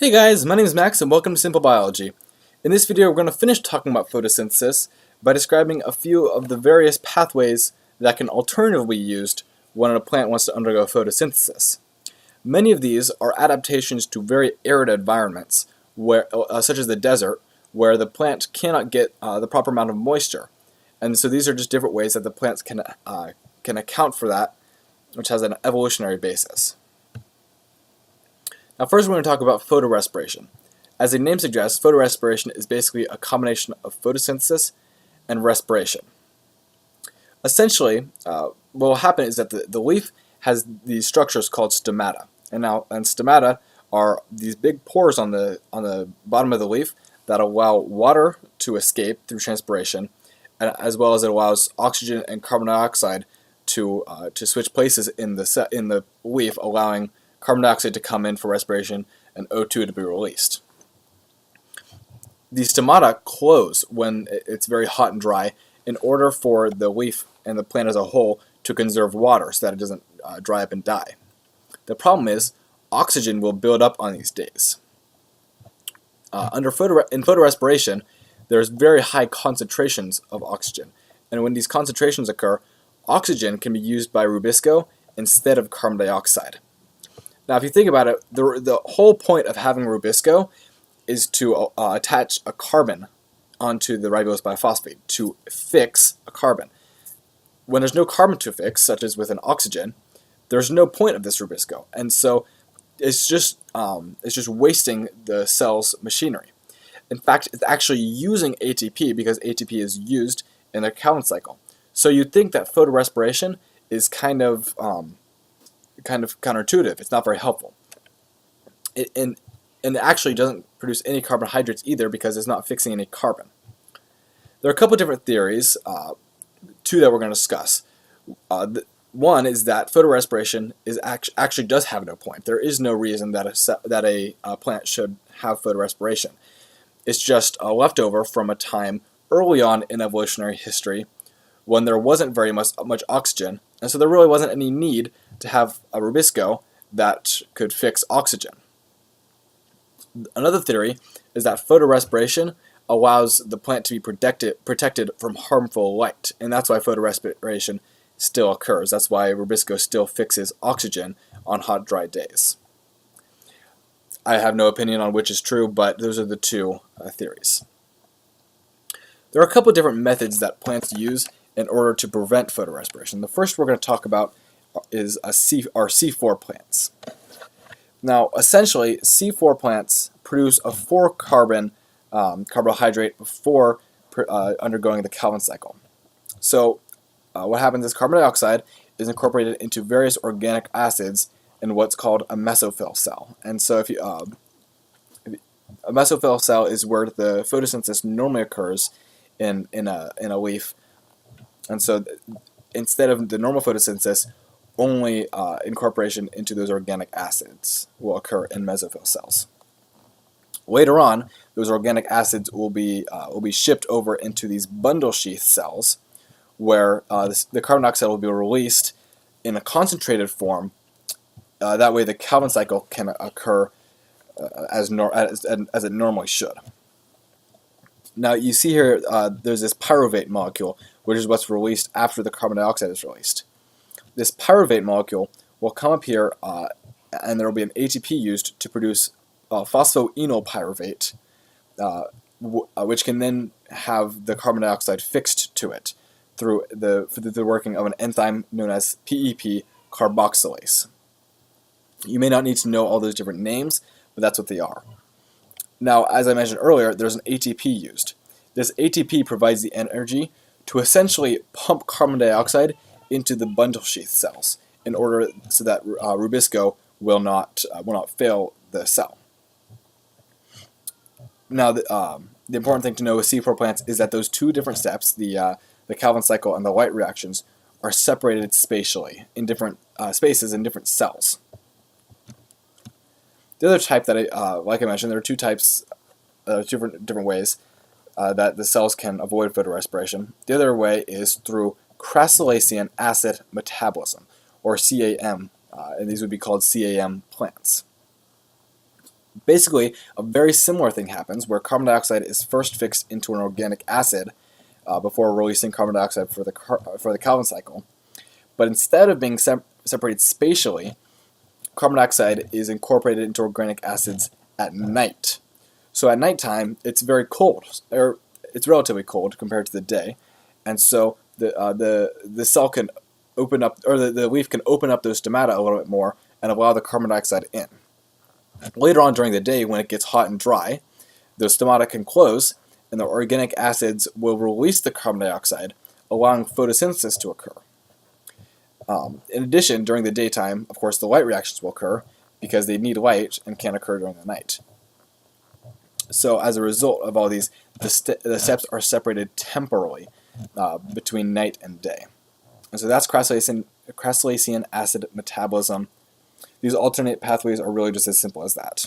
Hey guys, my name is Max and welcome to Simple Biology. In this video we're going to finish talking about photosynthesis by describing a few of the various pathways that can alternatively be used when a plant wants to undergo photosynthesis. Many of these are adaptations to very arid environments, such as the desert, where the plant cannot get the proper amount of moisture. And so these are just different ways that the plants can account for that, which has an evolutionary basis. Now first we're going to talk about photorespiration. As the name suggests, photorespiration is basically a combination of photosynthesis and respiration. Essentially, what will happen is that the leaf has these structures called stomata. And stomata are these big pores on the bottom of the leaf that allow water to escape through transpiration, as well as it allows oxygen and carbon dioxide to switch places in the leaf, allowing carbon dioxide to come in for respiration and O2 to be released. These stomata close when it's very hot and dry in order for the leaf and the plant as a whole to conserve water so that it doesn't dry up and die. The problem is oxygen will build up on these days. In photorespiration, there's very high concentrations of oxygen, and when these concentrations occur, oxygen can be used by rubisco instead of carbon dioxide. Now, if you think about it, the whole point of having rubisco is to attach a carbon onto the ribulose biphosphate to fix a carbon. When there's no carbon to fix, such as with an oxygen, there's no point of this rubisco, and so it's just wasting the cell's machinery. In fact, it's actually using ATP because ATP is used in the Calvin cycle. So you'd think that photorespiration is kind of counterintuitive. It's not very helpful. And it actually doesn't produce any carbohydrates either because it's not fixing any carbon. There are a couple different theories, two that we're going to discuss. One is that photorespiration actually does have no point. There is no reason that a plant should have photorespiration. It's just a leftover from a time early on in evolutionary history when there wasn't very much oxygen, and so there really wasn't any need to have a rubisco that could fix oxygen. Another theory is that photorespiration allows the plant to be protected from harmful light, and that's why photorespiration still occurs. That's why rubisco still fixes oxygen on hot, dry days. I have no opinion on which is true, but those are the two theories. There are a couple different methods that plants use in order to prevent photorespiration. The first we're going to talk about is our C4 plants. Now, essentially, C4 plants produce a 4-carbon carbohydrate before undergoing the Calvin cycle. So what happens is carbon dioxide is incorporated into various organic acids in what's called a mesophyll cell. And so a mesophyll cell is where the photosynthesis normally occurs in a leaf. And so instead of the normal photosynthesis, only incorporation into those organic acids will occur in mesophyll cells. Later on, those organic acids will be shipped over into these bundle sheath cells, where the carbon dioxide will be released in a concentrated form. That way, the Calvin cycle can occur as it normally should. Now, you see here, there's this pyruvate molecule, which is what's released after the carbon dioxide is released. This pyruvate molecule will come up here, and there will be an ATP used to produce phosphoenolpyruvate, which can then have the carbon dioxide fixed to it through the working of an enzyme known as PEP carboxylase. You may not need to know all those different names, but that's what they are. Now, as I mentioned earlier, there's an ATP used. This ATP provides the energy to essentially pump carbon dioxide into the bundle sheath cells in order so that rubisco will not fail the cell. Now, the important thing to know with C4 plants is that those two different steps, the Calvin cycle and the light reactions, are separated spatially in different spaces in different cells. The other type that like I mentioned, there are two types, different ways that the cells can avoid photorespiration. The other way is through crassulacean acid metabolism, or CAM, and these would be called CAM plants. Basically, a very similar thing happens where carbon dioxide is first fixed into an organic acid before releasing carbon dioxide for the Calvin cycle. But instead of being separated spatially, carbon dioxide is incorporated into organic acids at night. So at nighttime, it's very cold, or it's relatively cold compared to the day, and so the cell can open up, or the leaf can open up those stomata a little bit more and allow the carbon dioxide in. Later on during the day, when it gets hot and dry, those stomata can close, and the organic acids will release the carbon dioxide, allowing photosynthesis to occur. In addition, during the daytime, of course, the light reactions will occur because they need light and can't occur during the night. So as a result of all these, the steps are separated temporally between night and day. And so that's crassulacean acid metabolism. These alternate pathways are really just as simple as that.